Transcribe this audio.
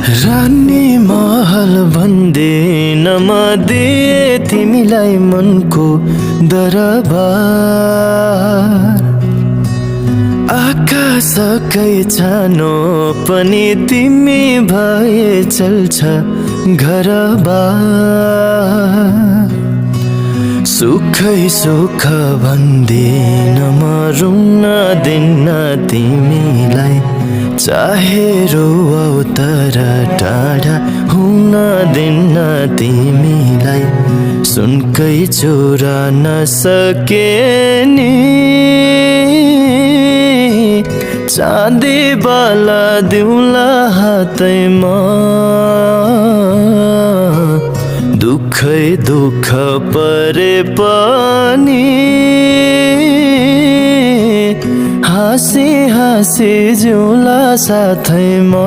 रानी महल भन्दिन म दिए तिमीलाई मनको दरबार। आकाशकै छानो पनि तिमी भए चल्छ घरबार। सुखै सुख भन्दिन म रुन दिन्न तिमीलाई, चाहे रोआउ तर टाढा हुन दिन्न तिमीलाई। सुनकै चोरा नसके नि चाँदी बाला दिउला हातैमा। दुखै दुख परे पनि हाँसी हाँसी जिउला साथैमा।